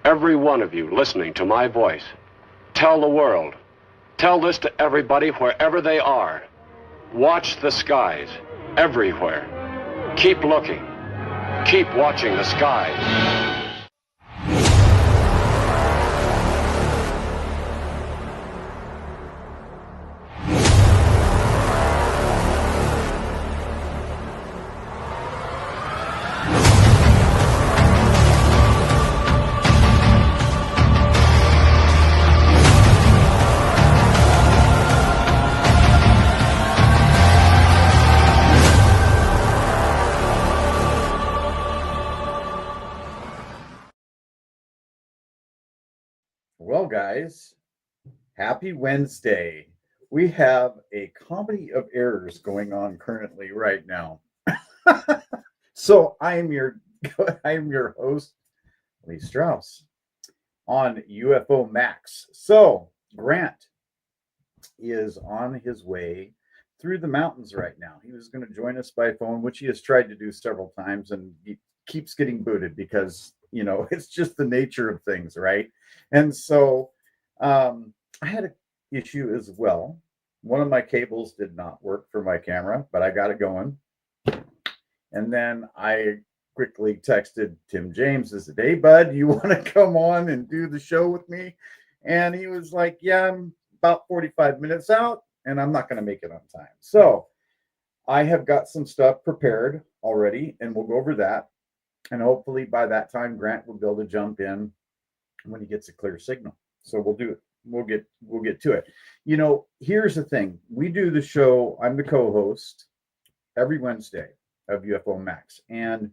every one of you listening to my voice, tell the world, tell this to everybody wherever they are. Watch the skies everywhere. Keep looking. Keep watching the skies. Well, guys, happy Wednesday. We have a comedy of errors going on currently right now. So I am your host, Lee Strauss, on UFO Max. So Grant is on his way through the mountains right now. He was going to join us by phone, which he has tried to do several times, and he keeps getting booted because, it's just the nature of things, right? And so I had an issue as well. One of my cables did not work for my camera, but I got it going. And then I quickly texted Tim James and said, "Hey, bud, you want to come on and do the show with me?" And he was like, "Yeah, I'm about 45 minutes out, and I'm not going to make it on time." So I have got some stuff prepared already, and we'll go over that. And hopefully by that time, Grant will be able to jump in when he gets a clear signal. So we'll do it. We'll get to it. Here's the thing. We do the show. I'm the co-host every Wednesday of UFO Max. And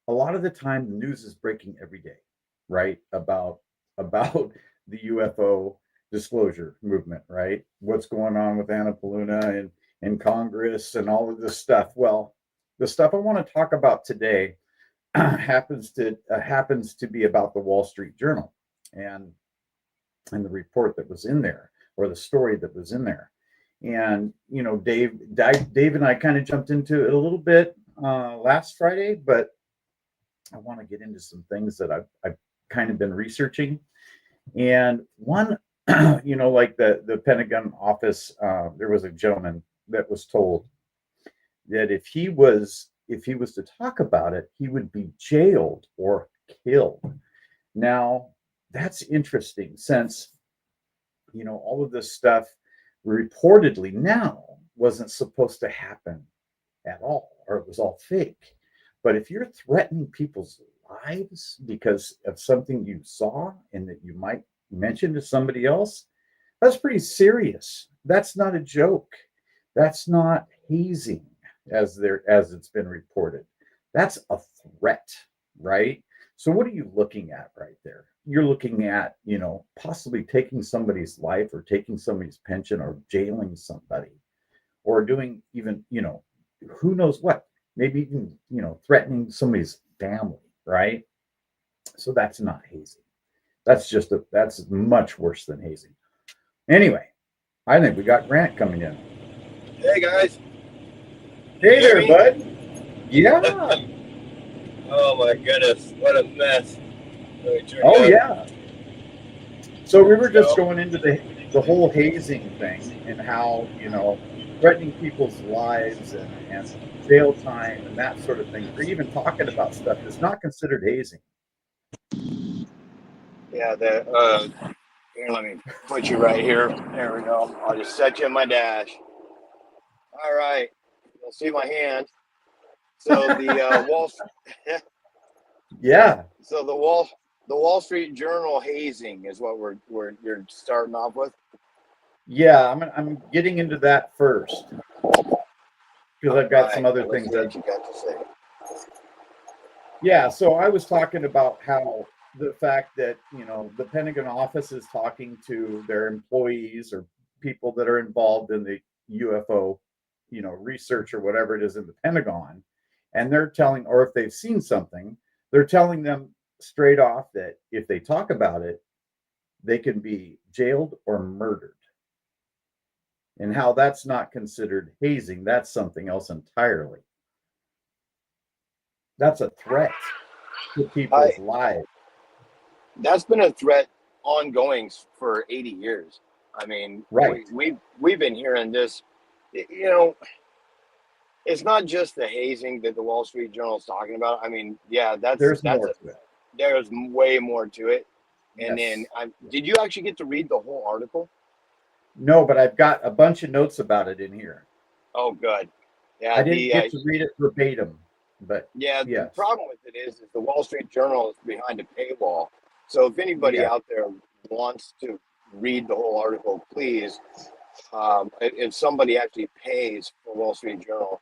a lot of the time the news is breaking every day, right? About the UFO disclosure movement, right? What's going on with Annapolona and Congress and all of this stuff. Well, the stuff I want to talk about today happens to be about the Wall Street Journal and the report that was in there, or the story that was in there. And Dave and I kind of jumped into it a little bit last Friday, but I want to get into some things that I've kind of been researching. And one, like the Pentagon office, there was a gentleman that was told that if he was to talk about it, he would be jailed or killed. Now, that's interesting, since all of this stuff reportedly now wasn't supposed to happen at all, or it was all fake. But if you're threatening people's lives because of something you saw and that you might mention to somebody else, that's pretty serious. That's not a joke. That's not hazing as it's been reported. That's a threat, right? So what are you looking at right there? You're looking at, possibly taking somebody's life, or taking somebody's pension, or jailing somebody, or doing even, who knows what, maybe even, threatening somebody's family, right? So that's not hazing. That's much worse than hazing. Anyway, I think we got Grant coming in. Hey, guys. Hey there, bud. Yeah. Oh my goodness, what a mess. Oh yeah. So we were just going into the whole hazing thing, and how, threatening people's lives and jail time and that sort of thing, or even talking about stuff, is not considered hazing. Yeah, here, let me put you right here. There we go. I'll just set you in my dash. All right. You'll see my hand. So the Wall. Yeah. So the Wall Street Journal hazing is what you're starting off with. Yeah, I'm getting into that first, because I've got some other things that you got to say. Yeah, so I was talking about how the fact that, the Pentagon office is talking to their employees or people that are involved in the UFO, research or whatever it is in the Pentagon, and they're telling, or if they've seen something, they're telling them straight off that if they talk about it, they can be jailed or murdered. And how that's not considered hazing, that's something else entirely. That's a threat to people's lives. that's been a threat ongoing for 80 years. I mean, Right. we've been hearing this. You know, it's not just the hazing that the Wall Street Journal is talking about. I mean, yeah, There's more to it. there's way more to it. And then, Yes. did you actually get to read the whole article? No, but I've got a bunch of notes about it in here. Oh, good. Yeah, I didn't get to read it verbatim, but the yes. problem with it is the Wall Street Journal is behind a paywall. So if anybody Yeah. out there wants to read the whole article, please, if somebody actually pays for Wall Street Journal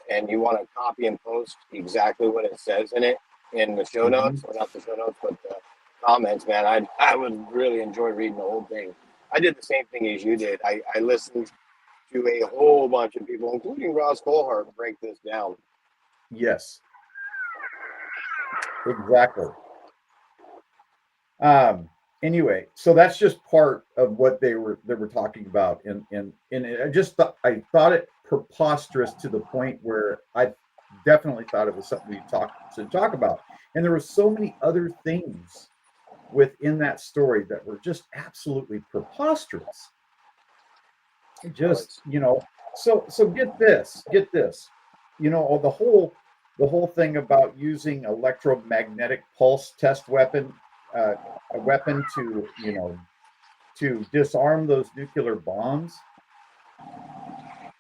and you want to copy and post exactly what it says in it in the show notes, or not the show notes, but the comments, man, I would really enjoy reading the whole thing. I did the same thing as you did. I listened to a whole bunch of people, including Ross Coulthart, break this down. Yes. Exactly. Anyway, so that's just part of what they were talking about, and I thought it preposterous to the point where I definitely thought it was something to talk about, and there were so many other things within that story that were just absolutely preposterous. Just so get this, the whole thing about using electromagnetic pulse test weapon, a weapon to disarm those nuclear bombs.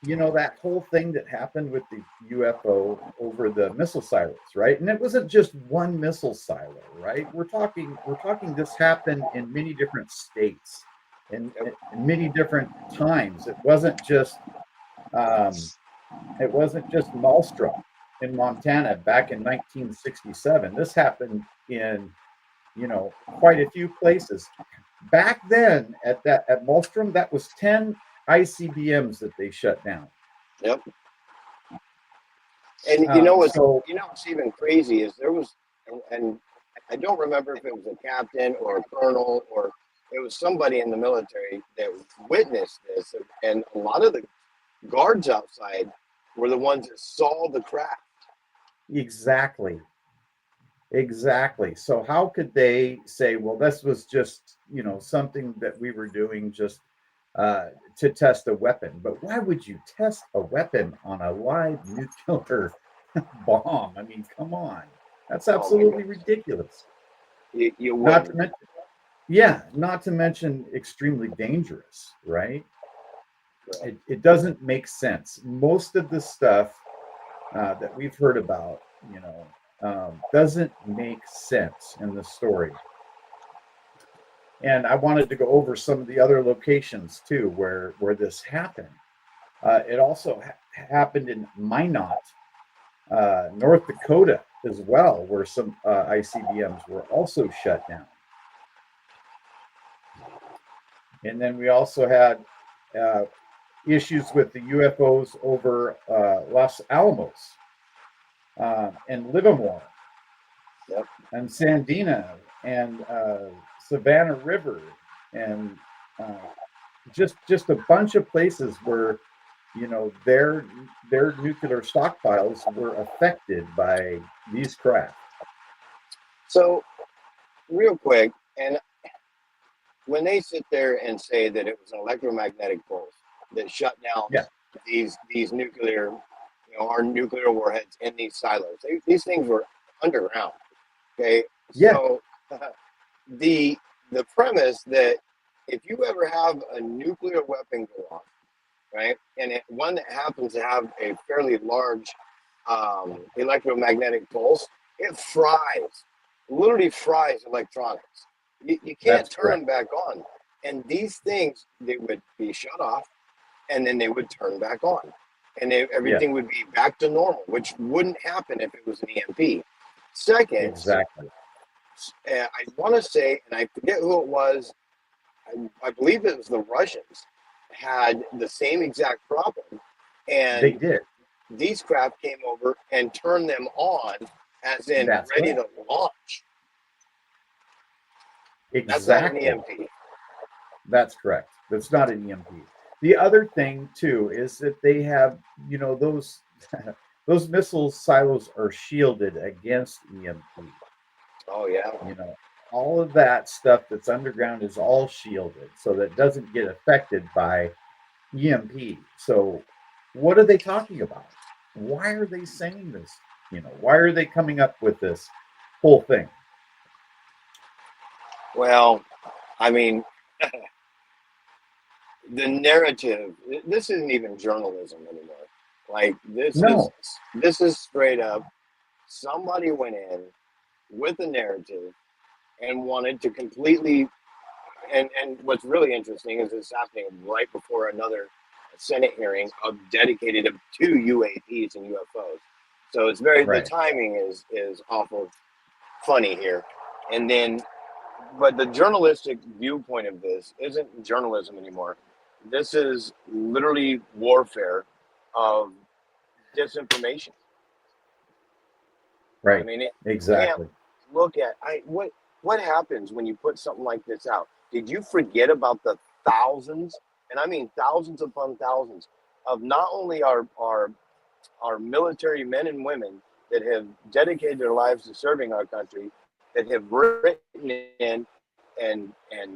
That whole thing that happened with the UFO over the missile silos, right? And it wasn't just one missile silo, right? We're talking this happened in many different states and in many different times. It wasn't just Malmstrom in Montana back in 1967. This happened in quite a few places. Back then at Malmstrom, that was 10 ICBMs that they shut down. Yep. And what's even crazy is there was, and I don't remember if it was a captain or a colonel or it was somebody in the military that witnessed this, and a lot of the guards outside were the ones that saw the craft. Exactly. So how could they say, well, this was just something that we were doing just to test a weapon? But why would you test a weapon on a live nuclear bomb? I mean, come on, that's absolutely ridiculous. You not wouldn't. to mention, not to mention extremely dangerous, right? It doesn't make sense. Most of the stuff that we've heard about, doesn't make sense in the story. And I wanted to go over some of the other locations too, where this happened. It also happened in Minot, North Dakota, as well, where some ICBMs were also shut down. And then we also had issues with the UFOs over Los Alamos and Livermore, and Sandina and Savannah River, and just a bunch of places where their nuclear stockpiles were affected by these craft. So, real quick, and when they sit there and say that it was an electromagnetic pulse that shut down these nuclear, our nuclear warheads in these silos, these things were underground. Okay, so the premise that if you ever have a nuclear weapon go off, right, and one that happens to have a fairly large electromagnetic pulse, it literally fries electronics. You can't turn them back on. And these things, they would be shut off, and then they would turn back on. And everything would be back to normal, which wouldn't happen if it was an EMP. Second, I want to say, and I forget who it was, I believe it was the Russians, had the same exact problem. And they did. These craft came over and turned them on, as in ready to launch. Exactly. That's not an EMP. That's correct. That's not an EMP. The other thing too is that they have, those missile silos are shielded against EMP. Oh yeah. all of that stuff that's underground is all shielded so that it doesn't get affected by EMP. So what are they talking about? Why are they saying this? Why are they coming up with this whole thing? Well, I mean, the narrative, this isn't even journalism anymore. Like No. this is straight up somebody went in with a narrative and wanted to completely, and what's really interesting is it's happening right before another Senate hearing dedicated to UAPs and UFOs. So it's the Right. timing is awful funny here. And then, but the journalistic viewpoint of this isn't journalism anymore. This is literally warfare of disinformation. I Right. mean, you can't Exactly. look at what happens when you put something like this out. Did you forget about the thousands, and I mean thousands upon thousands, of not only our military men and women that have dedicated their lives to serving our country, that have written in and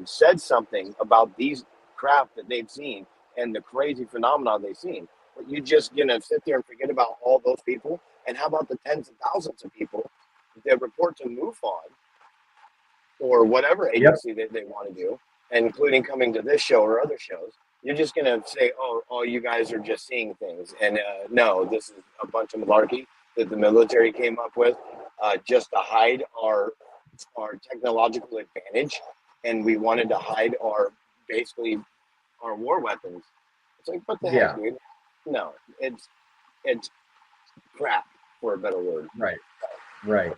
said something about these craft that they've seen and the crazy phenomena they've seen. But you just sit there and forget about all those people. And how about the tens of thousands of people that report to MUFON or whatever Yep. agency that they want to do, including coming to this show or other shows? You're just going to say, oh, you guys are just seeing things. And no, this is a bunch of malarkey that the military came up with just to hide our technological advantage. And we wanted to hide basically our war weapons. It's like, what the heck, Yeah. dude? No, it's crap, for a better word. Right. Right.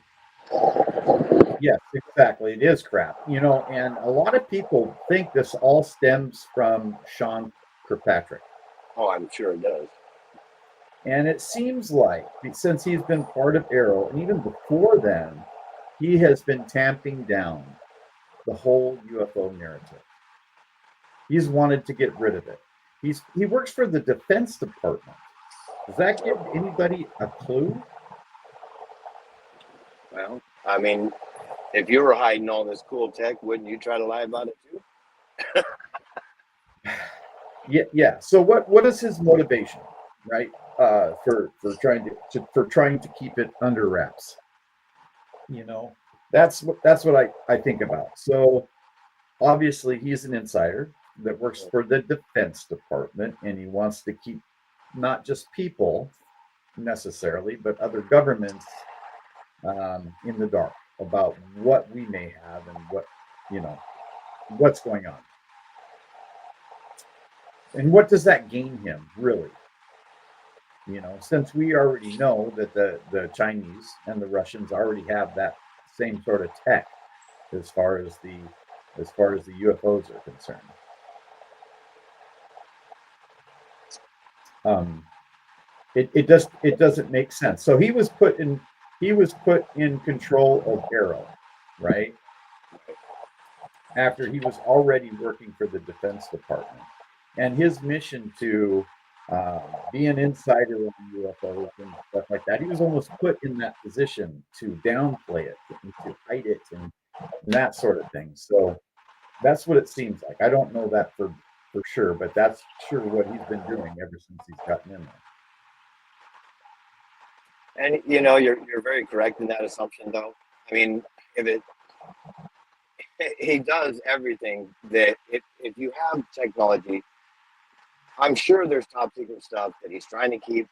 Yes, exactly. It is crap. And a lot of people think this all stems from Sean Kirkpatrick. Oh, I'm sure it does. And it seems like since he's been part of Arrow, and even before then, he has been tamping down the whole UFO narrative. He's wanted to get rid of it. He works for the Defense Department. Does that give anybody a clue? Well, I mean, if you were hiding all this cool tech, wouldn't you try to lie about it too? Yeah. So what is his motivation, right? For trying to keep it under wraps. That's what I think about. So obviously he's an insider that works for the Defense Department, and he wants to keep not just people necessarily, but other governments in the dark about what we may have and what's going on. And what does that gain him, really? Since we already know that the Chinese and the Russians already have that same sort of tech as far as the UFOs are concerned. It doesn't make sense. So he was put in control of Arrow, right? After he was already working for the Defense Department, and his mission to be an insider on UFOs and stuff like that, he was almost put in that position to downplay it, to hide it, and that sort of thing. So that's what it seems like. I don't know that for sure, but that's sure what he's been doing ever since he's gotten in there. And you're very correct in that assumption, though. I mean, he does everything that if you have technology, I'm sure there's top secret stuff that he's trying to keep,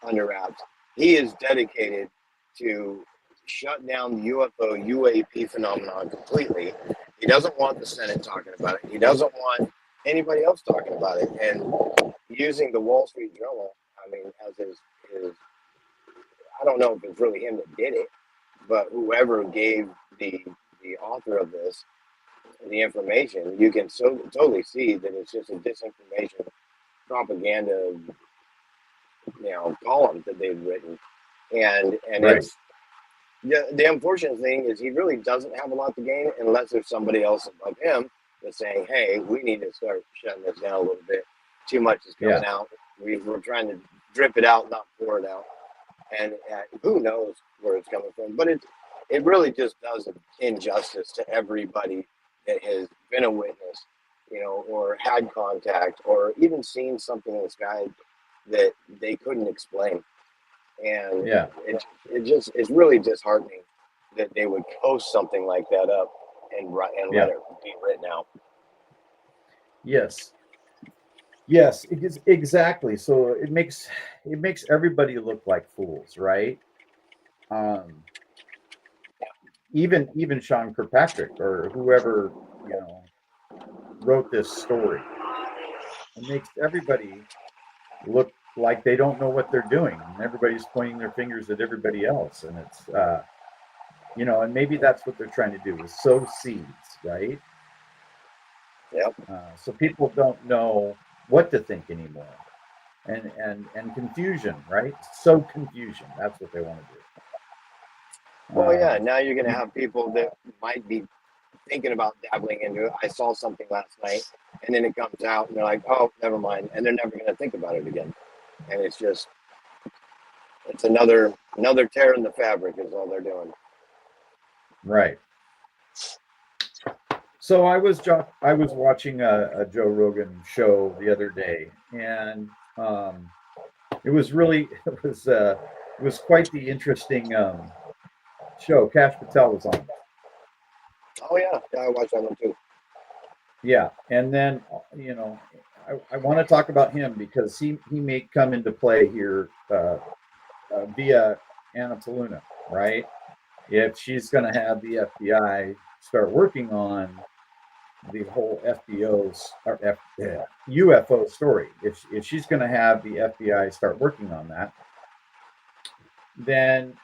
under wraps. He is dedicated to shut down the UFO UAP phenomenon completely. He doesn't want the Senate talking about it. He doesn't want anybody else talking about it. And using the Wall Street Journal, I mean, as his I don't know if it's really him that did it, but whoever gave the author of this the information, you can totally see that it's just a disinformation propaganda, column that they've written, and Right. it's the unfortunate thing is he really doesn't have a lot to gain unless there's somebody else above him that's saying, hey, we need to start shutting this down a little bit. Too much is coming out. We're trying to drip it out, not pour it out. And who knows where it's coming from. But it really just does an injustice to everybody that has been a witness, you know, or had contact, or even seen something in the sky that they couldn't explain. And Yeah. it just is really disheartening that they would post something like that up and let it be written out. Yes. Yes, exactly. So it makes everybody look like fools, right? Even Sean Kirkpatrick or whoever, you know, wrote this story. It makes everybody look like they don't know what they're doing, and everybody's pointing their fingers at everybody else. And it's, you know, and maybe that's what they're trying to do, is sow seeds, right? Yep. So people don't know what to think anymore, and confusion, right? So confusion. That's what they want to do. Well, yeah. Now you're going to have people that might be thinking about dabbling into it. I saw something last night, and then it comes out, and they're like, "Oh, never mind," and they're never going to think about it again. And it's just, it's another tear in the fabric is all they're doing. Right. So I was watching a Joe Rogan show the other day, and it was quite the interesting show. Kash Patel was on. Oh yeah, I watched that one too. Yeah, and then, you know, I want to talk about him because he may come into play here via Anna Paluna, right? If she's going to have the FBI start working on the whole UFO story, if she's going to have the FBI start working on that, then,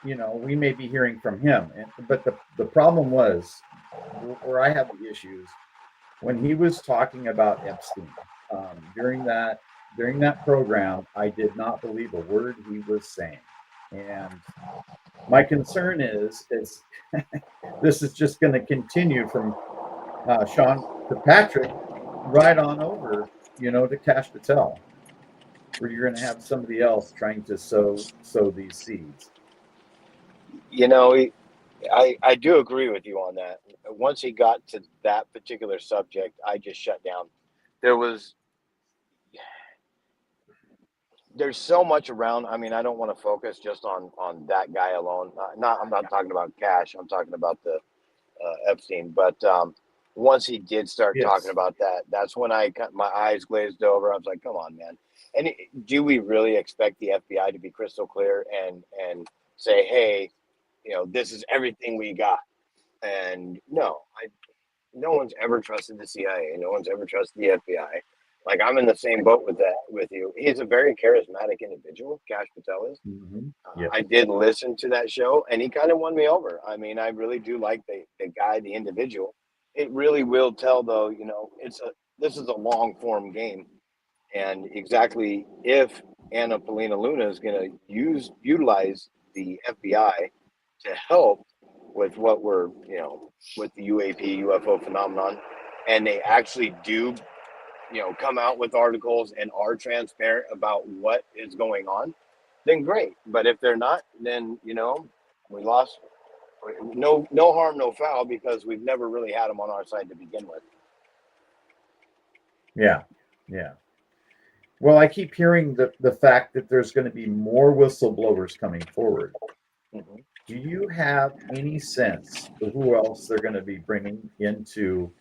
you know, we may be hearing from him. But the problem was, where I have the issues, when he was talking about Epstein during that program, I did not believe a word he was saying. And my concern is this is just going to continue from Sean Kirkpatrick right on over, you know, to Kash Patel, where you're going to have somebody else trying to sow these seeds. You know, I do agree with you on that. Once he got to that particular subject, I just shut down. There's so much around. I mean, I don't want to focus just on that guy alone. I'm not talking about Cash. I'm talking about the Epstein. But once he did start talking about that, that's when my eyes glazed over. I was like, come on, man. And do we really expect the FBI to be crystal clear and say, hey, you know, this is everything we got? And no one's ever trusted the CIA. No one's ever trusted the FBI. Like, I'm in the same boat with you. He's a very charismatic individual. Kash Patel is. Mm-hmm. I did listen to that show, and he kind of won me over. I mean, I really do like the guy, the individual. It really will tell, though. You know, this is a long form game, and exactly if Anna Polina Luna is going to utilize the FBI to help with what we're, you know, with the UFO phenomenon, and they actually do, you know, come out with articles and are transparent about what is going on, then great. But if they're not, then, you know, we lost. No harm, no foul, because we've never really had them on our side to begin with. Yeah. Well, I keep hearing the fact that there's going to be more whistleblowers coming forward. Mm-hmm. Do you have any sense of who else they're going to be bringing into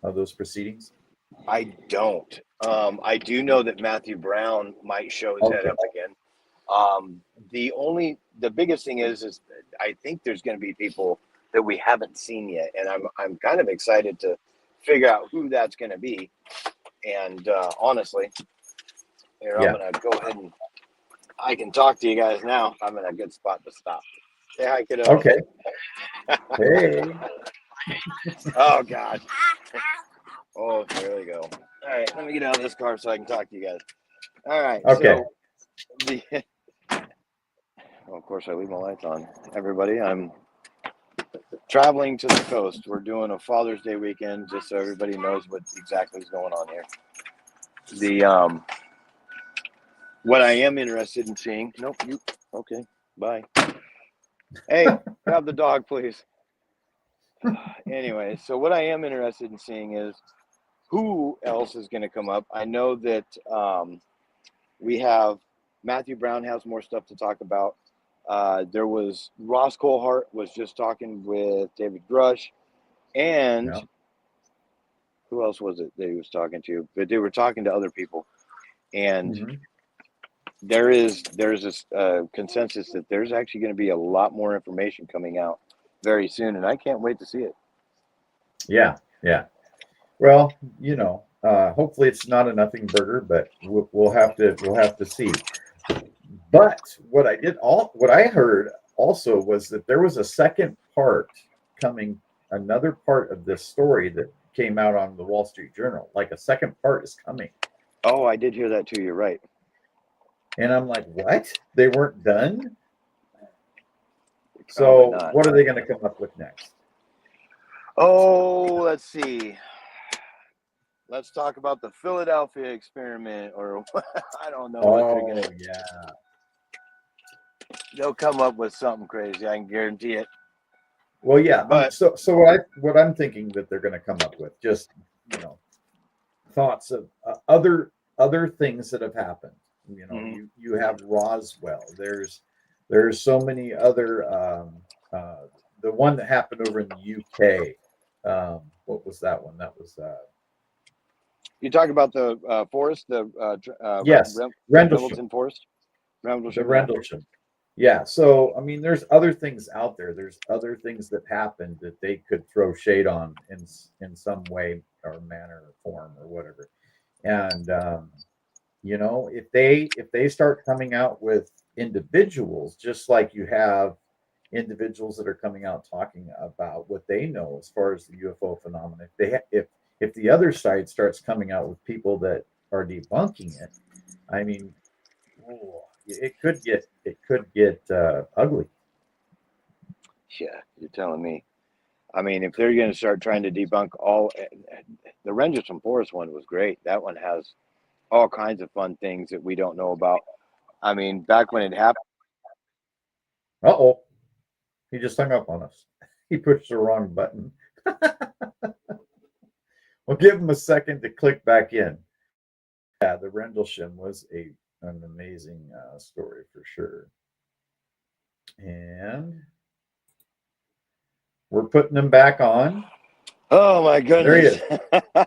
those proceedings? I don't. I do know that Matthew Brown might show his head up again. The biggest thing is I think there's going to be people that we haven't seen yet, and I'm kind of excited to figure out who that's going to be. And honestly, here, I'm going to go ahead and I can talk to you guys now. I'm in a good spot to stop. Say hi, kiddo. Okay. Hey. Oh, God. Oh, there we go. All right, let me get out of this car so I can talk to you guys. All right. Okay. So of course, I leave my lights on. Everybody, I'm traveling to the coast. We're doing a Father's Day weekend, just so everybody knows what exactly is going on here. What I am interested in seeing. Nope. Okay. Bye. Hey, grab the dog, please. Anyway, so what I am interested in seeing is who else is going to come up. I know that we have Matthew Brown has more stuff to talk about. There was Ross Colehart was just talking with David Grush, and Yeah. who else was it that he was talking to? But they were talking to other people, and there's this consensus that there's actually going to be a lot more information coming out very soon, and I can't wait to see it. Yeah. Well, hopefully it's not a nothing burger, but we'll have to see. But what I heard also was that there was a second part coming, another part of this story that came out on the Wall Street Journal. Like a second part is coming. Oh, I did hear that too. You're right. And I'm like, what? They weren't done? So what are they going to come up with next? Oh, let's see. Let's talk about the Philadelphia experiment, or I don't know what they're going to. Yeah. They'll come up with something crazy. I can guarantee it. Well, yeah. But so what I'm thinking that they're going to come up with, just thoughts of other things that have happened. You have Roswell. There's so many other. The one that happened over in the UK. What was that one? That was. You talk about the forest, yes, Rendlesham Forest. The Rendlesham. Yeah. So I mean, there's other things out there. There's other things that happened that they could throw shade on in some way or manner or form or whatever. And if they start coming out with individuals, just like you have individuals that are coming out talking about what they know as far as the UFO phenomenon, if the other side starts coming out with people that are debunking it, I mean, it could get ugly. Yeah, you're telling me. I mean, if they're going to start trying to debunk all, the Rendlesham Forest one was great. That one has all kinds of fun things that we don't know about. I mean, back when it happened. Uh-oh. He just hung up on us. He pushed the wrong button. We'll give him a second to click back in. Yeah, the Rendlesham was an amazing story for sure. And we're putting him back on. Oh my goodness. There he is.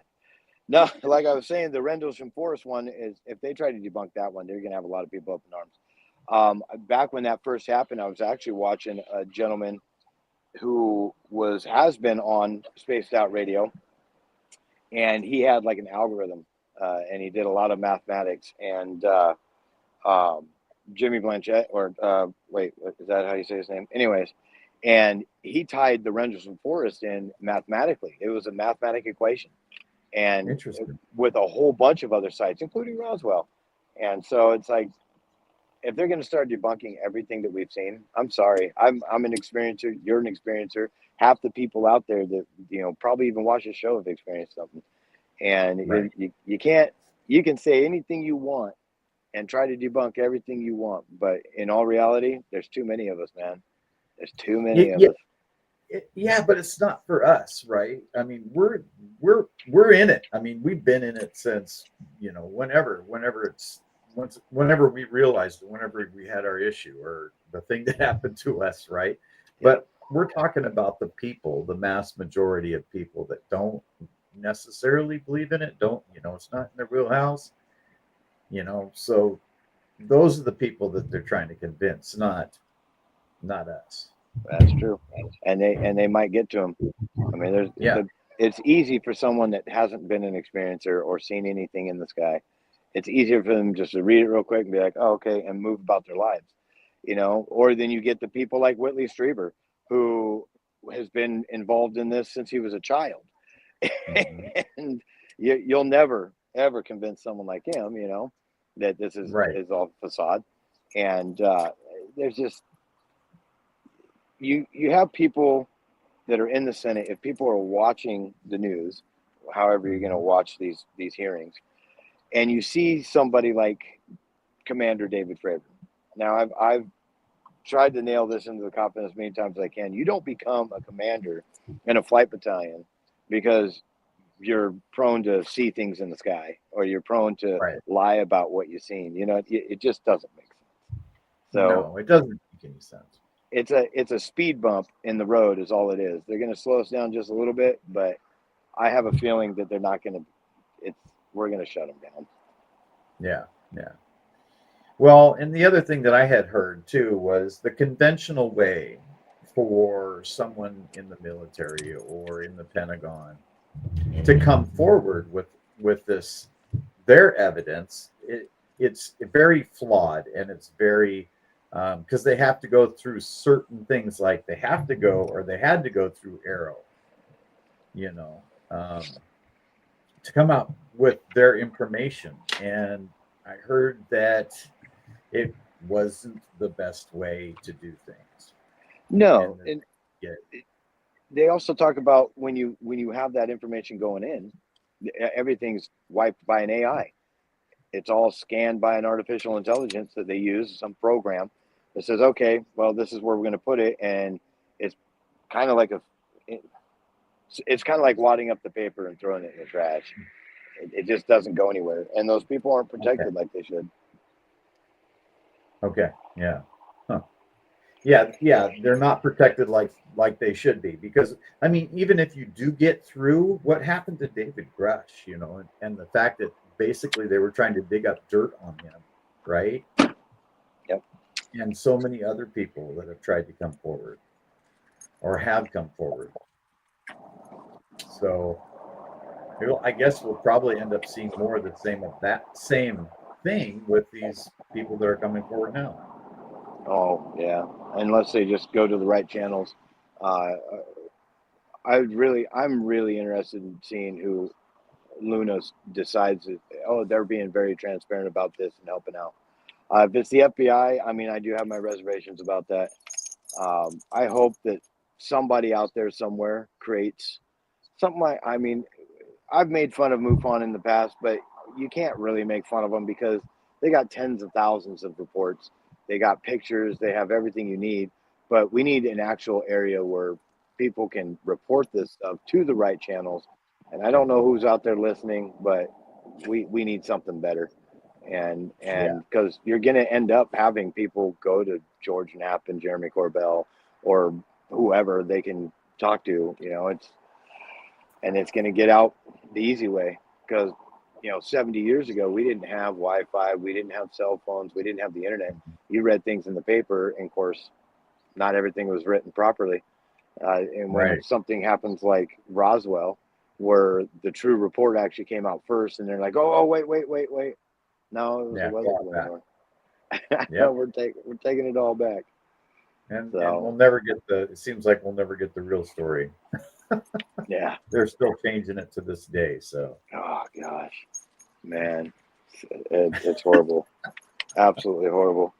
No, like I was saying, the Rendlesham Forest one is, if they try to debunk that one, they're going to have a lot of people up in arms. Back when that first happened, I was actually watching a gentleman who has been on Spaced Out Radio, and he had like an algorithm, and he did a lot of mathematics. And Jimmy Blanchett, or wait, is that how you say his name? Anyways, and he tied the Rendlesham Forest in mathematically. It was a mathematic equation, and with a whole bunch of other sites, including Roswell. And so it's like, if they're going to start debunking everything that we've seen, I'm sorry. I'm an experiencer. You're an experiencer. Half the people out there that probably even watch the show have experienced something. And right. you can't. You can say anything you want and try to debunk everything you want, but in all reality, there's too many of us, man. There's too many of us. Yeah, but it's not for us, right? I mean, we're in it. I mean, we've been in it since whenever we realized it, whenever we had our issue or the thing that happened to us, right? But we're talking about the people, the mass majority of people that don't necessarily believe in it. It's not in their wheelhouse. So those are the people that they're trying to convince, not us. That's true, and they might get to them. I mean, it's easy for someone that hasn't been an experiencer or seen anything in the sky. It's easier for them just to read it real quick and be like, "Oh, okay," and move about their lives, Or then you get the people like Whitley Strieber, who has been involved in this since he was a child, and you'll never ever convince someone like him, that this is all facade. And there's just you have people that are in the Senate. If people are watching the news, however you're going to watch these hearings, and you see somebody like Commander David Fravor. Now, I've tried to nail this into the coffin as many times as I can. You don't become a commander in a flight battalion because you're prone to see things in the sky, or you're prone to Right. lie about what you've seen. You know, it just doesn't make sense. So no, it doesn't make any sense. it's a speed bump in the road is all it is. They're going to slow us down just a little bit, but I have a feeling that they're not going to. We're going to shut them down. Yeah, yeah. Well, and the other thing that I had heard too was the conventional way for someone in the military or in the Pentagon to come forward with this their evidence. It's very flawed, and it's very because they have to go through certain things, like they have to go or they had to go through Arrow, you know, to come out with their information. And I heard that it wasn't the best way to do things. No, And and yeah, they also talk about when you have that information going in, everything's wiped by an AI. It's all scanned by an artificial intelligence that they use, some program that says, okay, well, this is where we're going to put it, and it's kind of like it's kind of like wadding up the paper and throwing it in the trash. It just doesn't go anywhere, and those people aren't okay, protected like they should. okay, yeah, huh. Yeah, yeah, they're not protected like they should be, because I mean, even if you do get through, what happened to David Grush, and the fact that basically they were trying to dig up dirt on him, right? Yep. And so many other people that have tried to come forward or have come forward. So I guess we'll probably end up seeing more of the same of that same thing with these people that are coming forward now. Oh yeah, unless they just go to the right channels. Uh, I'm really interested in seeing who Luna decides that, oh, they're being very transparent about this and helping out. If it's the FBI, I mean, I do have my reservations about that. I hope that somebody out there somewhere creates something like, I mean, I've made fun of MUFON in the past, but you can't really make fun of them because they got tens of thousands of reports. They got pictures, they have everything you need, but we need an actual area where people can report this stuff to the right channels. And I don't know who's out there listening, but we need something better. Yeah, And because you're going to end up having people go to George Knapp and Jeremy Corbell or whoever they can talk to, it's going to get out the easy way because 70 years ago we didn't have Wi-Fi, we didn't have cell phones, we didn't have the internet. You read things in the paper, and of course not everything was written properly, and when right. something happens like Roswell, where the true report actually came out first, and they're like, oh wait, no, it Yeah, wasn't go the back. war. No, Yep. we're taking it all back. And we'll So never get it seems like we'll never get the real story. yeah. They're still changing it to this day. So Oh gosh, man, it's horrible, absolutely horrible.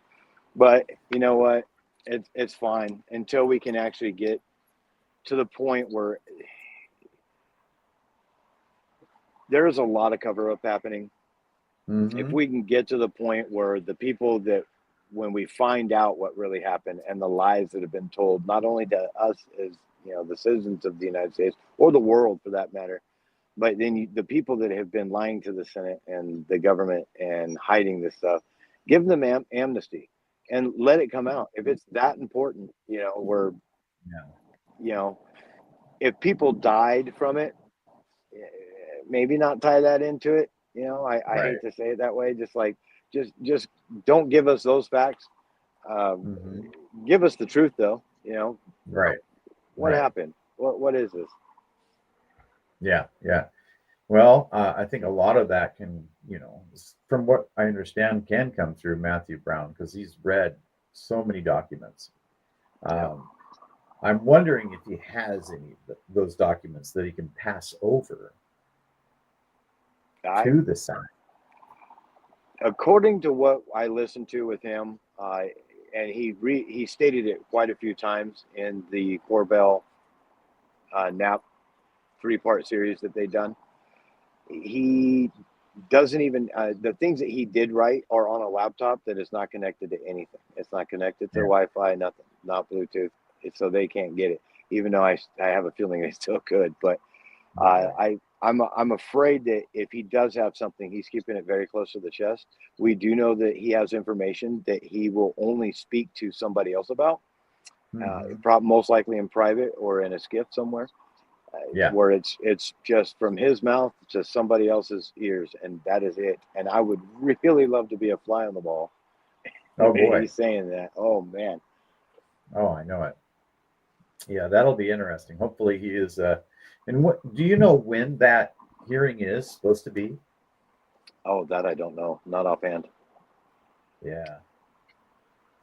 But you know what? It's fine until we can actually get to the point where there is a lot of cover up happening. If hmm we can get to the point where the people that, when we find out what really happened and the lies that have been told, not only to us as the citizens of the United States or the world for that matter, but then the people that have been lying to the Senate and the government and hiding this stuff, give them amnesty and let it come out. If it's that important, where yeah, you know, if people died from it, eh, maybe not tie that into it. I right. hate to say it that way. Just don't give us those facts. Um, hmm Give us the truth, though. Right, What right. happened? What is this? Yeah, yeah. Well, I think a lot of that can, from what I understand, can come through Matthew Brown because he's read so many documents. Yep. Um, I'm wondering if he has any of those documents that he can pass over I to the Senate. According to what I listened to with him, and he stated it quite a few times in the Corbell Knapp 3-part series that they done. He doesn't even the things that he did write are on a laptop that is not connected to anything. It's not connected to Wi-Fi, nothing, not Bluetooth, so they can't get it. Even though I have a feeling they still could, but I'm afraid that if he does have something, he's keeping it very close to the chest. We do know that he has information that he will only speak to somebody else about, most likely in private or in a skiff somewhere. Where it's just from his mouth to somebody else's ears, and that is it. And I would really love to be a fly on the wall. Oh boy, he's saying that. Oh man. Oh, I know it. Yeah, that'll be interesting. Hopefully, he is. And what do you know when that hearing is supposed to be? Oh, that I don't know. Not offhand. Yeah,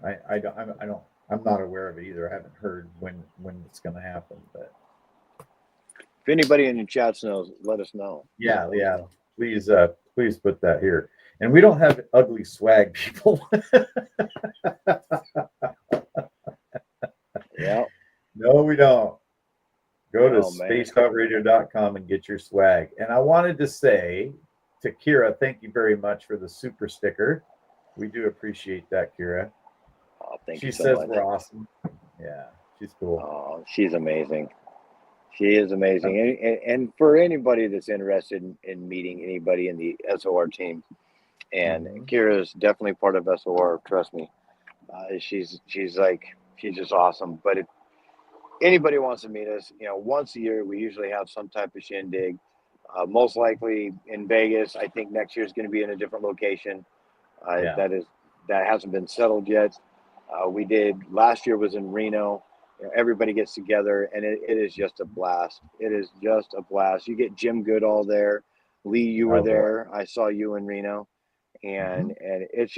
I don't. I'm not aware of it either. I haven't heard when it's going to happen, but. If anybody in the chats knows, let us know. Yeah. Please put that here. And we don't have ugly swag, people. Yeah. No, we don't. Go to spacetalkradio.com and get your swag. And I wanted to say to Kira, thank you very much for the super sticker. We do appreciate that, Kira. Oh, thank you so so says much. We're awesome. Yeah, she's cool. Oh, she's amazing. She is amazing. And for anybody that's interested in meeting anybody in the SOR team, and Kira is definitely part of SOR, trust me. She's just awesome. But if anybody wants to meet us, once a year, we usually have some type of shindig. Most likely in Vegas. I think next year is going to be in a different location. That hasn't been settled yet. We did last year was in Reno. Everybody gets together, and it is just a blast. It is just a blast. You get Jim Goodall there. Lee, you were there. I saw you in Reno, and it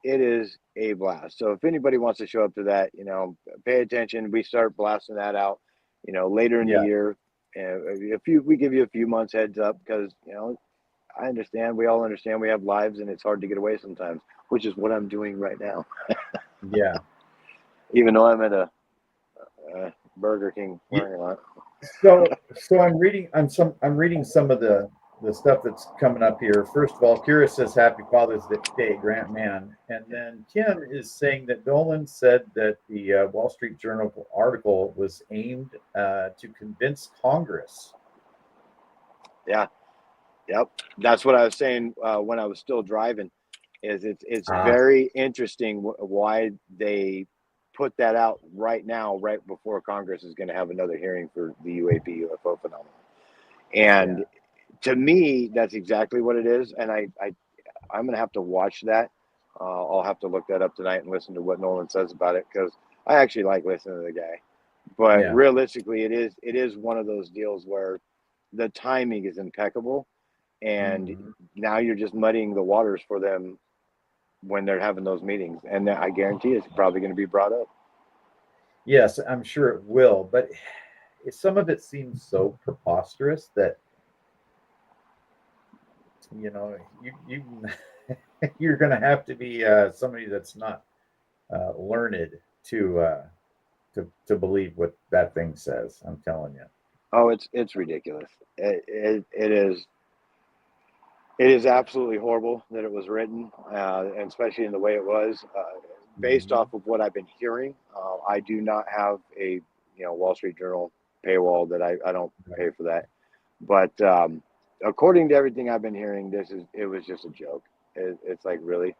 is a blast. So if anybody wants to show up to that, pay attention. We start blasting that out, later in the year. We give you a few months heads up because I understand. We all understand we have lives, and it's hard to get away sometimes, which is what I'm doing right now. Yeah. Even though I'm at a Burger King parking lot. So I'm reading some of the stuff that's coming up here. First of all, Kira says Happy Father's Day, Grant Man. And then Kim is saying that Nolan said that the Wall Street Journal article was aimed to convince Congress. Yeah. Yep. That's what I was saying when I was still driving. It's very interesting why they put that out right now, right before Congress is going to have another hearing for the UFO phenomenon. And to me, that's exactly what it is. And I'm going to have to watch that. I'll have to look that up tonight and listen to what Nolan says about it, because I actually like listening to the guy. But realistically, it is one of those deals where the timing is impeccable. And now you're just muddying the waters for them when they're having those meetings. And I guarantee it's probably going to be brought up. Yes, I'm sure it will. But some of it seems so preposterous that, you're going to have to be somebody that's not learned to believe what that thing says. I'm telling you. Oh, it's ridiculous. It is absolutely horrible that it was written, and especially in the way it was. Based off of what I've been hearing, I do not have a Wall Street Journal paywall that I don't pay for that. But according to everything I've been hearing, it was just a joke. It's like, really,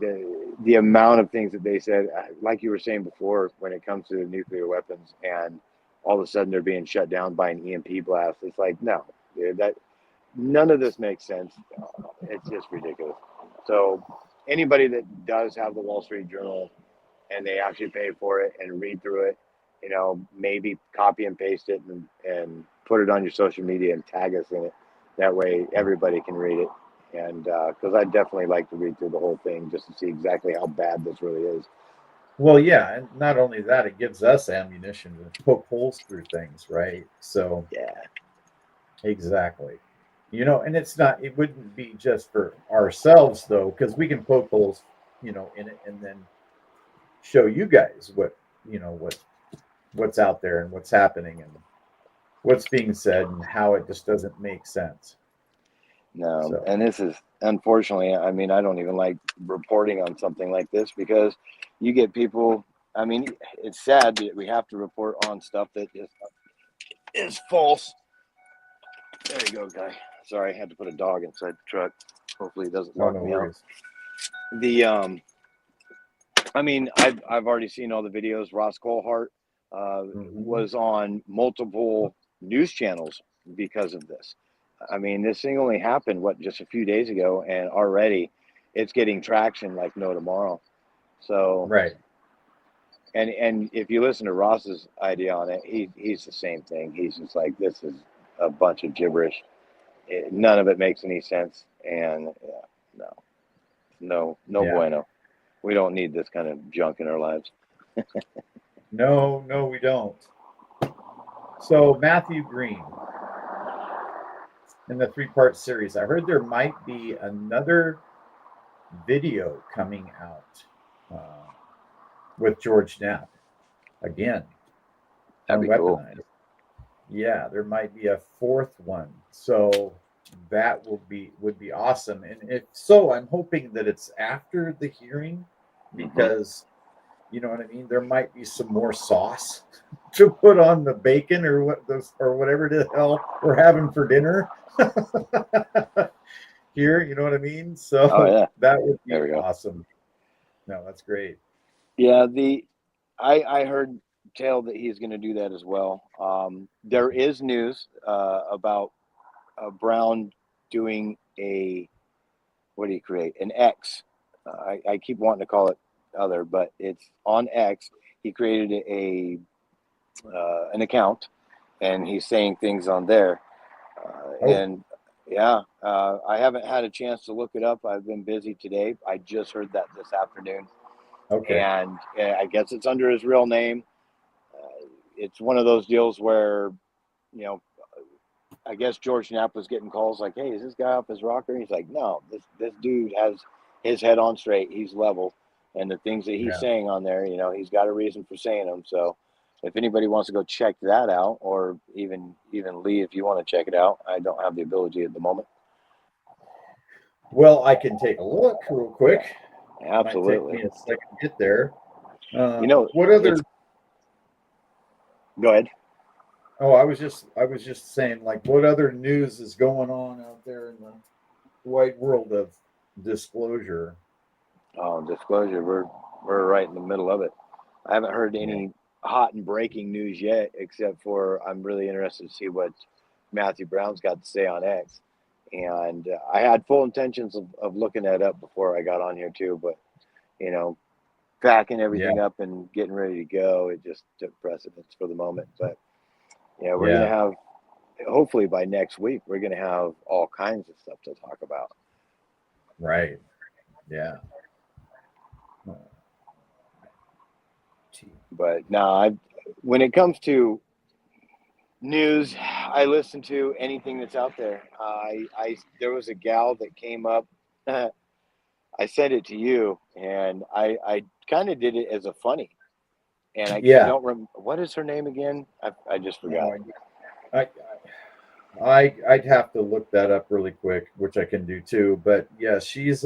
the amount of things that they said, like you were saying before, when it comes to nuclear weapons, and all of a sudden they're being shut down by an EMP blast. It's like, no, dude, none of this makes sense. It's just ridiculous. So anybody that does have the Wall Street Journal and they actually pay for it and read through it, maybe copy and paste it and put it on your social media and tag us in it. That way everybody can read it. And because I'd definitely like to read through the whole thing just to see exactly how bad this really is. Well, yeah, and not only that, it gives us ammunition to poke holes through things, right? So yeah, exactly. And it wouldn't be just for ourselves though, because we can poke holes, in it, and then show you guys what's out there and what's happening and what's being said and how it just doesn't make sense. No, So and this is unfortunately, I mean, I don't even like reporting on something like this because you get people. I mean, it's sad that we have to report on stuff that is false. There you go, guy. Sorry, I had to put a dog inside the truck. Hopefully, it doesn't no, lock no me out. worries. The I mean, I've already seen all the videos. Ross Coulthart was on multiple news channels because of this. I mean, this thing only happened just a few days ago, and already it's getting traction like no tomorrow. So, Right. and if you listen to Ross's idea on it, he's the same thing. He's just like, this is a bunch of gibberish. None of it makes any sense, and yeah, no Yeah. bueno. We don't need this kind of junk in our lives. No, no, we don't. So Matthew Green in the 3-part series. I heard there might be another video coming out with George Knapp again, That'd be cool. unweaponized. Yeah, there might be a 4th one. So that would be awesome. And if so, I'm hoping that it's after the hearing because you know what I mean? There might be some more sauce to put on the bacon or whatever the hell we're having for dinner here. You know what I mean? So Oh yeah, that would be there we go. awesome. No, that's great. Yeah, I heard tell that he's going to do that as well. There is news about Brown doing what do you create? An X. I keep wanting to call it other, but it's on X. He created an account, and he's saying things on there. And yeah, I haven't had a chance to look it up. I've been busy today. I just heard that this afternoon. Okay. And I guess it's under his real name. It's one of those deals where, you know, I guess George Knapp was getting calls like, "Hey, is this guy off his rocker?" And he's like, "No, this dude has his head on straight. He's level, and the things that he's saying on there, you know, he's got a reason for saying them." So, if anybody wants to go check that out, or even Lee, if you want to check it out, I don't have the ability at the moment. Well, I can take a look real quick. Absolutely. Might take me a second to get there. You know, what other? Go ahead. Oh, I was just saying, like, what other news is going on out there in the wide world of disclosure? Oh, disclosure. We're right in the middle of it. I haven't heard any hot and breaking news yet, except for I'm really interested to see what Matthew Brown's got to say on X. And I had full intentions of looking that up before I got on here too, but you know, packing everything up and getting ready to go, it just took precedence for the moment. But yeah, we're gonna have, hopefully by next week, we're gonna have all kinds of stuff to talk about. Right. Yeah. But no, when it comes to news, I listen to anything that's out there. There was a gal that came up. I sent it to you, and I kind of did it as a funny. And I don't remember what is her name again. I just forgot. I'd have to look that up really quick, which I can do too. But yeah, she's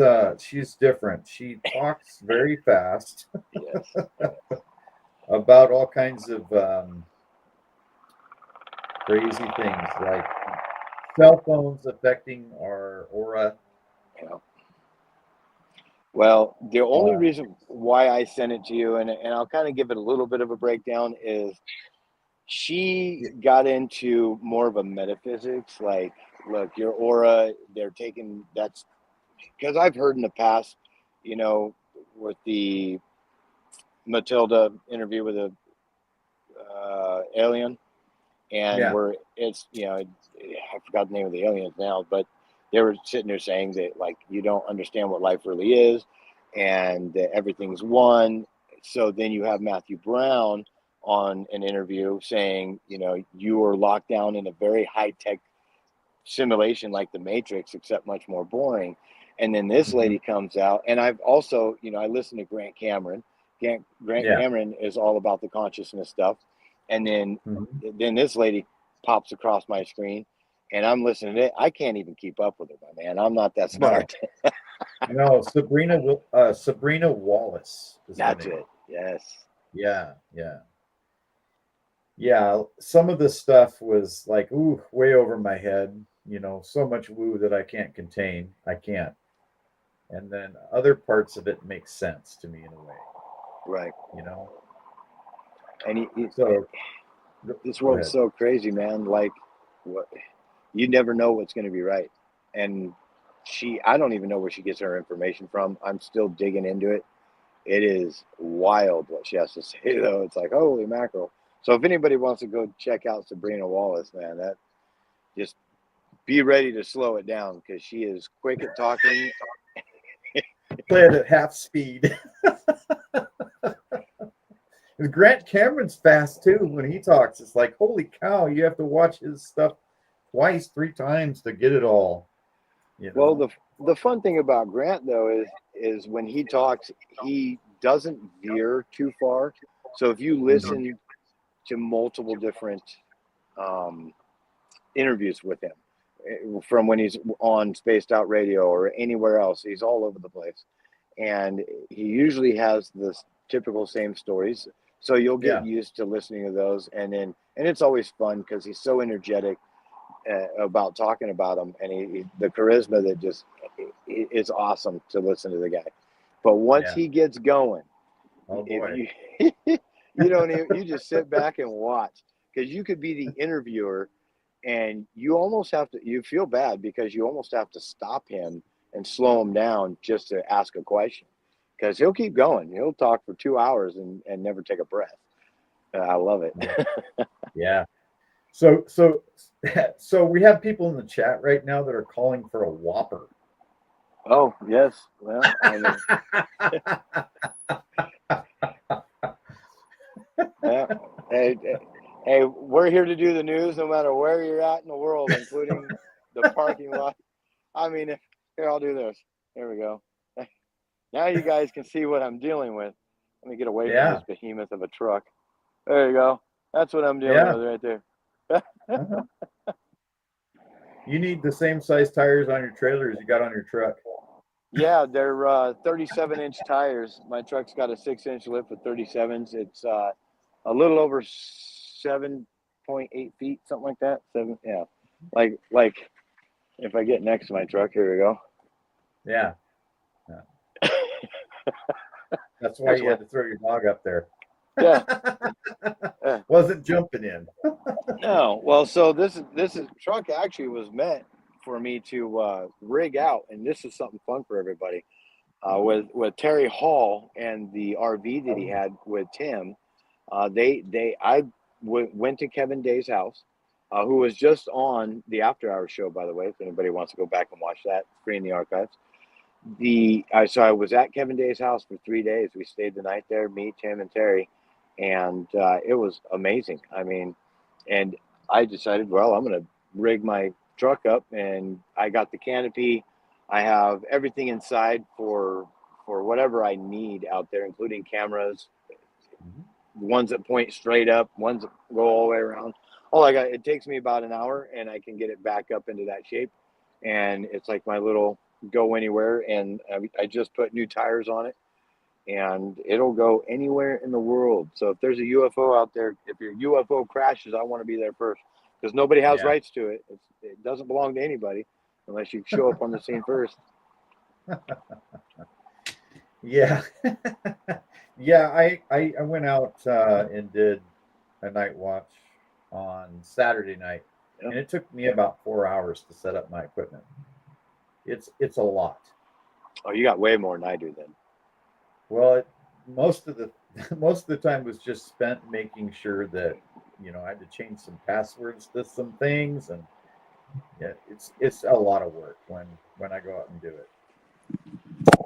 different. She talks very fast. Yes. About all kinds of crazy things like cell phones affecting our aura. Yeah. Well, the only reason why I sent it to you, and I'll kind of give it a little bit of a breakdown, is she got into more of a metaphysics. Like, look, your aura, they're taking that's because I've heard in the past, you know, with the Matilda interview with a alien, and where it's, you know, I forgot the name of the aliens now, but they were sitting there saying that, like, you don't understand what life really is, and that everything's one. So then you have Matthew Brown on an interview saying, you know, you are locked down in a very high tech simulation like the Matrix, except much more boring. And then this lady comes out, and I've also, you know, I listen to Grant Cameron. Grant Cameron is all about the consciousness stuff. And then this lady pops across my screen, and I'm listening to it. I can't even keep up with her, my man. I'm not that No, smart. no, Sabrina Wallace is her That's name. it. Yes. Yeah, yeah. Yeah, some of the stuff was like, ooh, way over my head, so much woo that I can't contain. I can't. And then other parts of it make sense to me in a way, Right. you know. And So this go world's ahead. so crazy, man. Like, what you never know what's going to be right. And I don't even know where she gets her information from. I'm still digging into it. It is wild what she has to say, though. It's like, holy mackerel. So if anybody wants to go check out Sabrina Wallace, man, that just be ready to slow it down because she is quick at talking. Play it at half speed. Grant Cameron's fast too when he talks. It's like, holy cow, you have to watch his stuff twice, 3 times to get it all. Well, the fun thing about Grant though is when he talks, he doesn't veer too far. So if you listen to multiple different um, interviews with him, from when he's on Spaced Out Radio or anywhere else, he's all over the place, and he usually has the typical same stories. So you'll get Yeah. used to listening to those, and it's always fun because he's so energetic about talking about them, and the charisma that just it's awesome to listen to the guy. But once he gets going, Oh boy. if you don't even, you just sit back and watch because you could be the interviewer, and you feel bad because you almost have to stop him and slow him down just to ask a question because he'll keep going. He'll talk for 2 hours and never take a breath. I love it. Yeah. So we have people in the chat right now that are calling for a Whopper. Oh yes, well, I mean, yeah. Hey, we're here to do the news, no matter where you're at in the world, including the parking lot. I mean, here, I'll do this. There we go. Now you guys can see what I'm dealing with. Let me get away from this behemoth of a truck. There you go. That's what I'm dealing with right there. Uh-huh. You need the same size tires on your trailer as you got on your truck. Yeah, they're 37-inch tires. My truck's got a 6-inch lip with 37s. It's a little over 7.8 feet, something like that. Yeah. Like if I get next to my truck, here we go. Yeah. That's why you had to throw your dog up there. Yeah. Wasn't jumping in. No. Well, so this truck actually was meant for me to rig out, and this is something fun for everybody. With Terry Hall and the RV that he had with Tim, I went to Kevin Day's house, who was just on the After Hours show, by the way. If anybody wants to go back and watch that, free in the archives. So I was at Kevin Day's house for 3 days. We stayed the night there, me, Tim, and Terry, and it was amazing. I mean, and I decided, well, I'm going to rig my truck up, and I got the canopy. I have everything inside for whatever I need out there, including cameras, ones that point straight up, ones that go all the way around. It takes me about an hour, and I can get it back up into that shape. And it's like my little go anywhere. And I just put new tires on it, and it'll go anywhere in the world. So if there's a UFO out there, if your UFO crashes, I want to be there first because nobody has rights to it. It doesn't belong to anybody unless you show up on the scene first. Yeah. Yeah, I went out and did a night watch on Saturday night, and it took me about 4 hours to set up my equipment. It's a lot. Oh, you got way more than I do then. Well, most of the time was just spent making sure that I had to change some passwords to some things, and yeah, it's a lot of work when I go out and do it.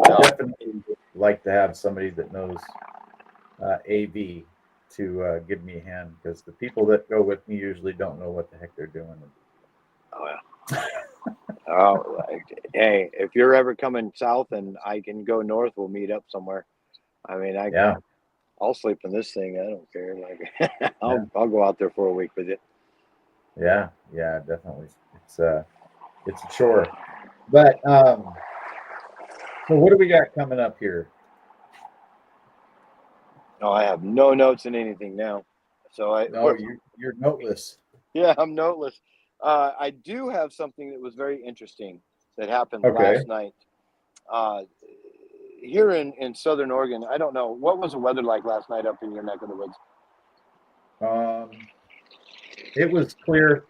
Definitely like to have somebody that knows AV to give me a hand because the people that go with me usually don't know what the heck they're doing. Oh yeah. Oh, hey, if you're ever coming south and I can go north, we'll meet up somewhere. I mean, I'll sleep in this thing. I don't care. Like, I'll go out there for a week with it. Yeah, definitely. it's a chore. But so what do we got coming up here? No, I have no notes in anything now. So You're noteless. yeah, I'm noteless. I do have something that was very interesting that happened Okay. last night. Here in Southern Oregon, I don't know, what was the weather like last night up in your neck of the woods? It was clear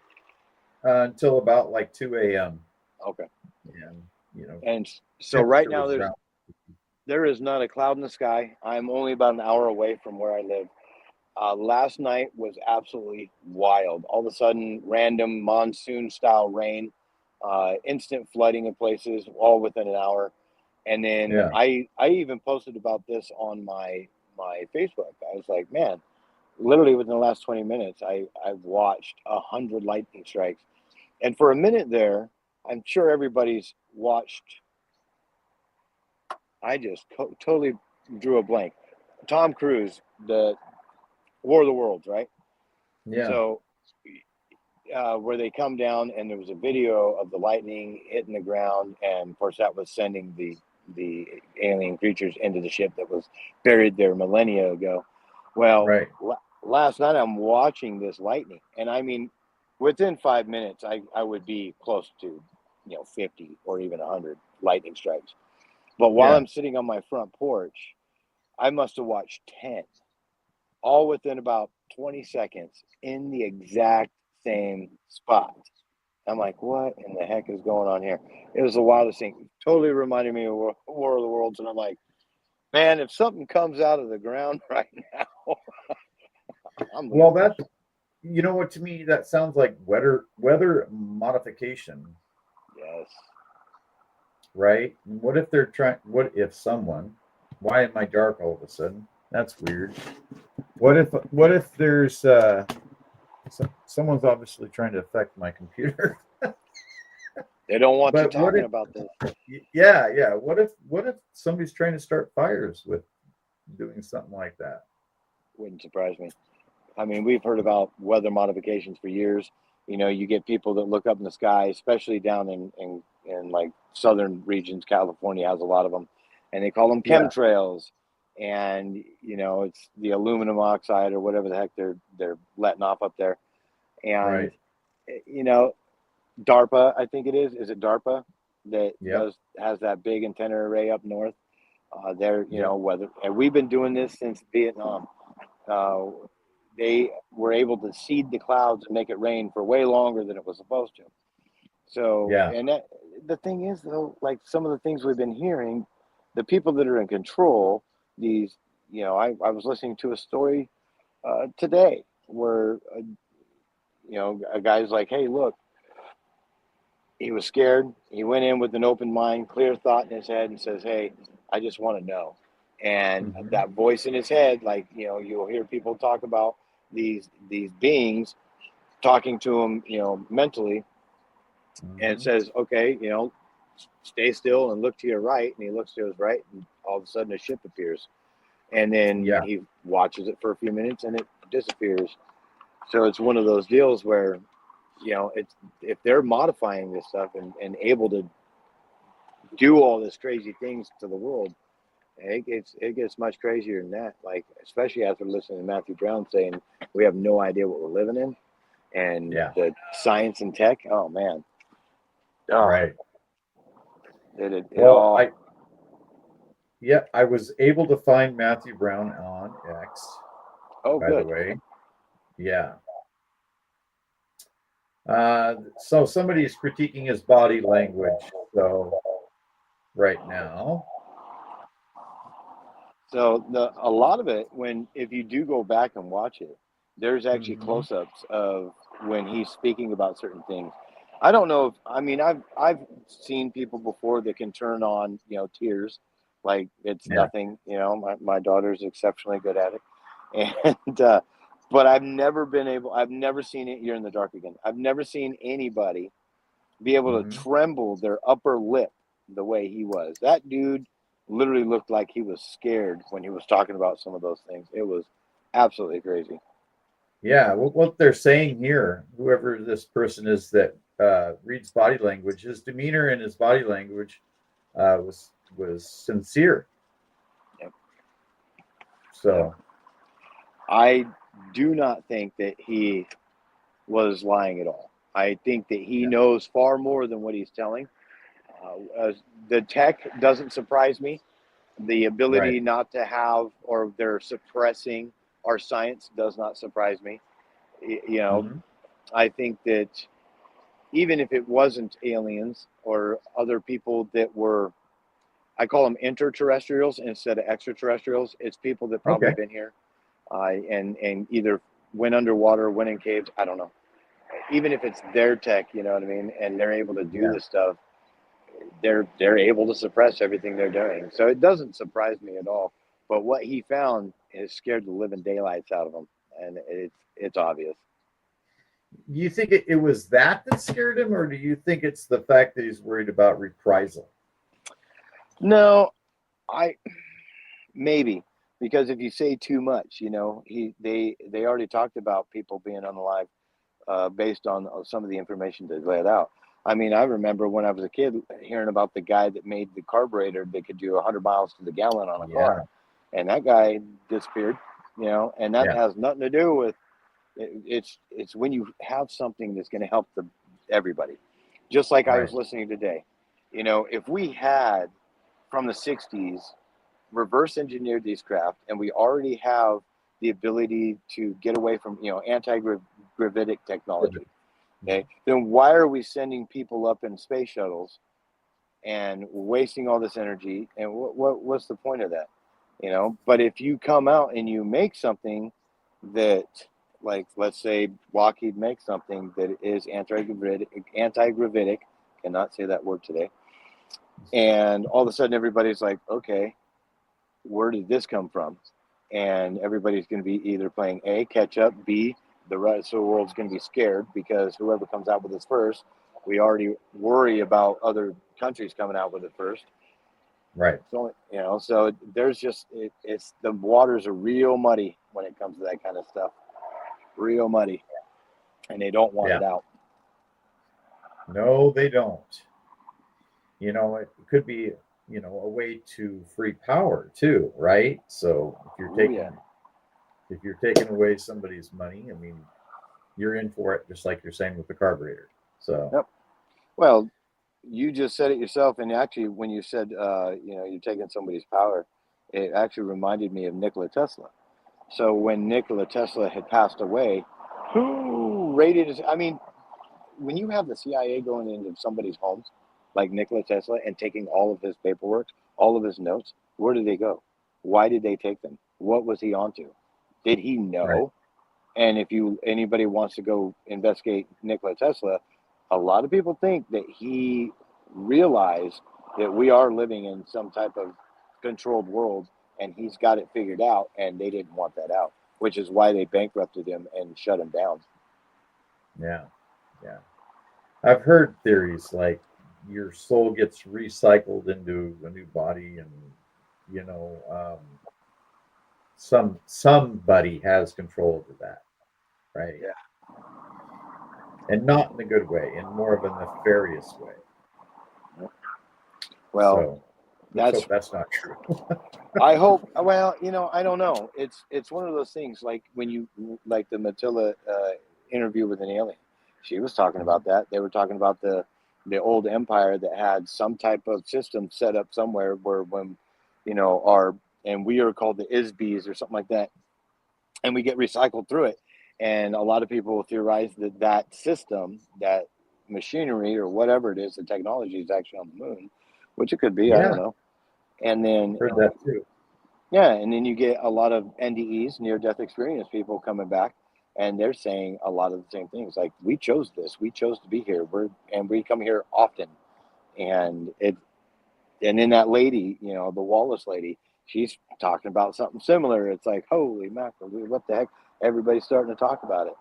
until about like 2 a.m. Okay. And And so right now was around. there is not a cloud in the sky. I'm only about an hour away from where I live. Last night was absolutely wild. All of a sudden, random monsoon style rain, instant flooding in places, all within an hour. And then Yeah. I even posted about this on my Facebook. I was like, man, literally within the last 20 minutes, I've watched 100 lightning strikes. And for a minute there, I'm sure everybody's watched. I just totally drew a blank. Tom Cruise, the War of the Worlds, right? Yeah. So where they come down and there was a video of the lightning hitting the ground, and of course that was sending the alien creatures into the ship that was buried there millennia ago. Well, right. Last night I'm watching this lightning, and I mean, within 5 minutes I would be close to 50 or even 100 lightning strikes. But while I'm sitting on my front porch, I must have watched 10, all within about 20 seconds in the exact same spot. I'm like, what in the heck is going on here? It was the wildest thing. Totally reminded me of War of the Worlds. And I'm like, man, if something comes out of the ground right now, well, that, what, to me, that sounds like weather modification. Yes. Right? What if they're trying? What if someone? Why am I dark all of a sudden? That's weird. What if there's someone's obviously trying to affect my computer? They don't want you talking about this. Yeah. What if somebody's trying to start fires with doing something like that? Wouldn't surprise me. I mean, we've heard about weather modifications for years. You get people that look up in the sky, especially down in like southern regions. California has a lot of them, and they call them chemtrails. And it's the aluminum oxide or whatever the heck they're letting off up there. And DARPA, I think it is. Is it DARPA that has that big antenna array up north? Weather, and we've been doing this since Vietnam. They were able to seed the clouds and make it rain for way longer than it was supposed to. So, and the thing is, though, like some of the things we've been hearing, the people that are in control, these, I was listening to a story today where, a guy's like, hey, look, he was scared. He went in with an open mind, clear thought in his head, and says, hey, I just want to know. And that voice in his head, like, you'll hear people talk about these beings talking to him, mentally, and it says, okay, stay still and look to your right. And he looks to his right, and all of a sudden a ship appears. And then he watches it for a few minutes and it disappears. So it's one of those deals where, it's, if they're modifying this stuff and able to do all this crazy things to the world, it gets much crazier than that. Like, especially after listening to Matthew Brown saying we have no idea what we're living in, and the science and tech. Oh man, right. I was able to find Matthew Brown on X. Oh, by good. the way, yeah. So somebody's critiquing his body language. So right now. So a lot of it, if you do go back and watch it, there's actually close-ups of when he's speaking about certain things. I don't know I've seen people before that can turn on, tears, like it's nothing. My daughter's exceptionally good at it, and but I've never seen it. You're in the dark again. I've never seen anybody be able to tremble their upper lip the way he was. That dude literally looked like he was scared when he was talking about some of those things. It was absolutely crazy. Yeah, what they're saying here, whoever this person is that Reed's body language, his demeanor and his body language was sincere. Yep. So I do not think that he was lying at all. I think that he knows far more than what he's telling. The tech doesn't surprise me. The ability not to have, or they're suppressing our science, does not surprise me. You know, I think that even if it wasn't aliens or other people that were, I call them interterrestrials instead of extraterrestrials, it's people that probably been here and either went underwater, went in caves, I don't know. Even if it's their tech, you know what I mean, and they're able to do this stuff, they're able to suppress everything they're doing. So it doesn't surprise me at all. But what he found has scared the living daylights out of him, and it's obvious. Do you think it was that scared him, or do you think it's the fact that he's worried about reprisal? No, maybe, because if you say too much, you know, they already talked about people being unalive based on some of the information they laid out. I mean, I remember when I was a kid hearing about the guy that made the carburetor that could do 100 miles to the gallon on a car, and that guy disappeared, you know, and that has nothing to do with it's when you have something that's going to help everybody. Just like I was listening today, you know, if we had from the 60s reverse engineered these craft, and we already have the ability to get away from, you know, anti-gravitic technology, okay, then why are we sending people up in space shuttles and wasting all this energy? And what's the point of that? You know, but if you come out and you make something that, like, let's say Lockheed makes something that is anti-gravitic, cannot say that word today, and all of a sudden everybody's like, okay, where did this come from? And everybody's going to be either playing A, catch up, B, the rest of the world's going to be scared because whoever comes out with this first, we already worry about other countries coming out with it first. So, you know, so there's just, it's the waters are real muddy when it comes to that kind of stuff. Real muddy. And they don't want it out. No, they don't. You know, it could be, you know, a way to free power too, right? So if you're taking away somebody's money, I mean, you're in for it, just like you're saying with the carburetor. So well, you just said it yourself, and actually when you said you know, you're taking somebody's power, it actually reminded me of Nikola Tesla. So when Nikola Tesla had passed away, who raided his, I mean, when you have the CIA going into somebody's homes like Nikola Tesla and taking all of his paperwork, all of his notes, where did they go? Why did they take them? What was he onto? Did he know? And if anybody wants to go investigate Nikola Tesla, a lot of people think that he realized that we are living in some type of controlled world, and he's got it figured out, and they didn't want that out, which is why they bankrupted him and shut him down. Yeah. I've heard theories like your soul gets recycled into a new body, and you know, somebody has control over that, right? Yeah. And not in a good way, in more of a nefarious way. Well, so that's not true. I hope. Well, you know, I don't know. It's one of those things, like when you, like the Matilda interview with an alien. She was talking about that. They were talking about the old empire that had some type of system set up somewhere where, when, you know, and we are called the ISBs or something like that, and we get recycled through it. And a lot of people theorize that system, that machinery or whatever it is, the technology is actually on the moon, which it could be. I don't know. And then heard that too. Yeah, and then you get a lot of NDEs, near-death experience people coming back, and they're saying a lot of the same things. Like, we chose this, we chose to be here, we come here often, and then that lady, you know, the Wallace lady, she's talking about something similar. It's like, holy mackerel, dude, what the heck? Everybody's starting to talk about it,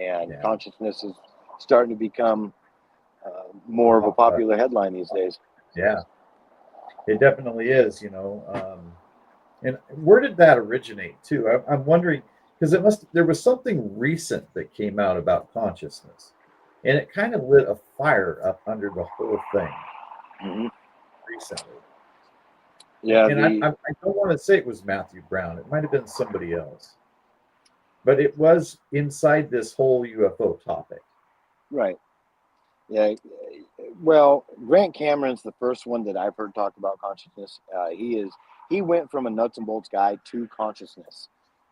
and consciousness is starting to become more of a popular headline these days. Yeah, it definitely is. You know. And where did that originate too? I'm wondering, because there was something recent that came out about consciousness. and it kind of lit a fire up under the whole thing recently. Yeah, And I don't want to say it was Matthew Brown. It might have been somebody else, but it was inside this whole UFO topic. right. Yeah. Well, Grant Cameron's the first one that I've heard talk about consciousness. He went from a nuts and bolts guy to consciousness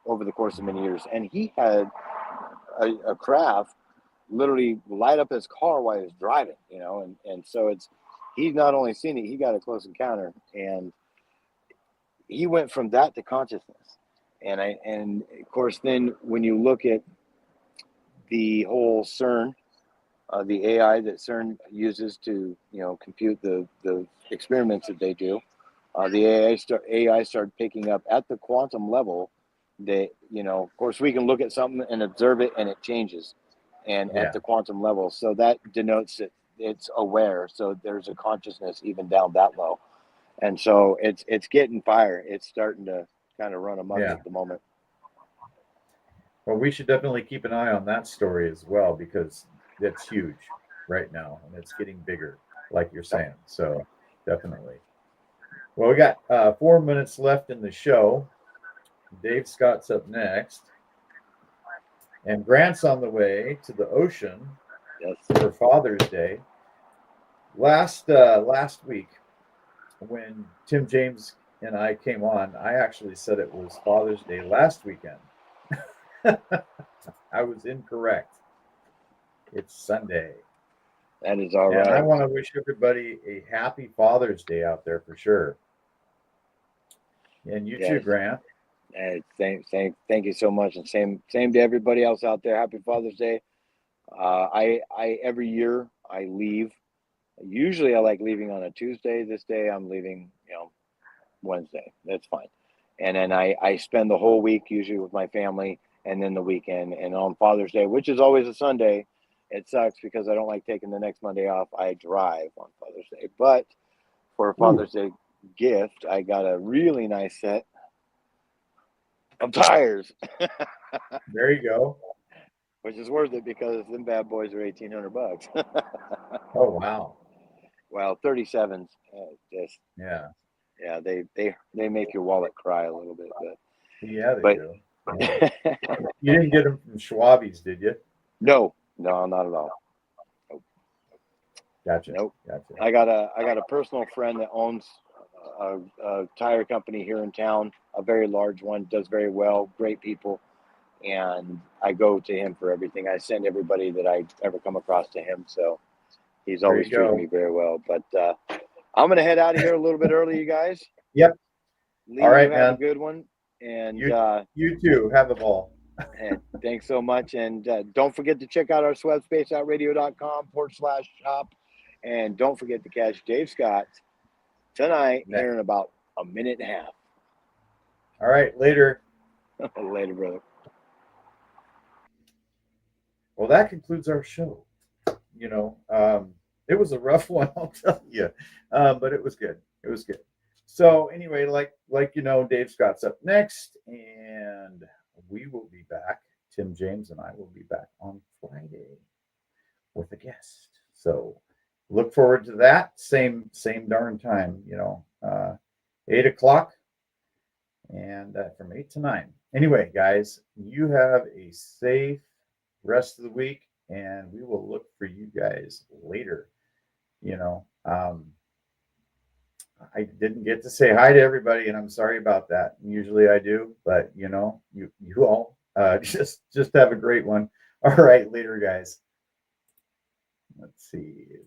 over the course of many years, and he had a craft literally light up his car while he was driving, and so he's not only seen it, he got a close encounter, and he went from that to consciousness. And of course, then when you look at the whole CERN, the AI that CERN uses to compute the experiments that they do, the AI started picking up at the quantum level that of course we can look at something and observe it and it changes, and at the quantum level, so that denotes that it's aware. So there's a consciousness even down that low, and so it's getting fire. It's starting to kind of run amok at the moment. Well, we should definitely keep an eye on that story as well, because that's huge right now and it's getting bigger, like you're saying. So definitely. Well, we got 4 minutes left in the show. Dave Scott's up next, and Grant's on the way to the ocean for Father's Day. Last week, when Tim James and I came on, I actually said it was Father's Day last weekend. I was incorrect. It's Sunday. That is all right. And I want to wish everybody a happy Father's Day out there for sure. And you too, Grant. Thank you so much, and same to everybody else out there. Happy Father's Day. I every year I leave. Usually I like leaving on a Tuesday. This day I'm leaving, Wednesday. That's fine. And then I spend the whole week usually with my family, and then the weekend. And on Father's Day, which is always a Sunday, it sucks because I don't like taking the next Monday off. I drive on Father's Day. But for a Father's Day gift, I got a really nice set of tires. There you go. Which is worth it because them bad boys are $1,800. Oh wow. Well, 37s. They make your wallet cry a little bit, but they do. Yeah. You didn't get them from Schwabies, did you? No, not at all. Nope. Gotcha. Nope. Gotcha. I got a personal friend that owns a tire company here in town, a very large one, does very well, great people, and I go to him for everything. I send everybody that I ever come across to him, so he's always treated me very well. But I'm gonna head out of here a little bit early, you guys. Yep. All right, man. Have a good one, and you too. Have a ball. And thanks so much, and don't forget to check out our website, spaceoutradio.com/shop, and don't forget to catch Dave Scott tonight here in about a minute and a half. All right, later. Later, brother. Well, that concludes our show. It was a rough one, I'll tell you, but it was good. It was good. So anyway, like Dave Scott's up next, and we will be back. Tim James and I will be back on Friday with a guest. So look forward to that. Same darn time, 8 o'clock, and from 8 to 9. Anyway, guys, you have a safe rest of the week, and we will look for you guys later. I didn't get to say hi to everybody, and I'm sorry about that. Usually I do, but you all just have a great one. All right, later, guys. Let's see.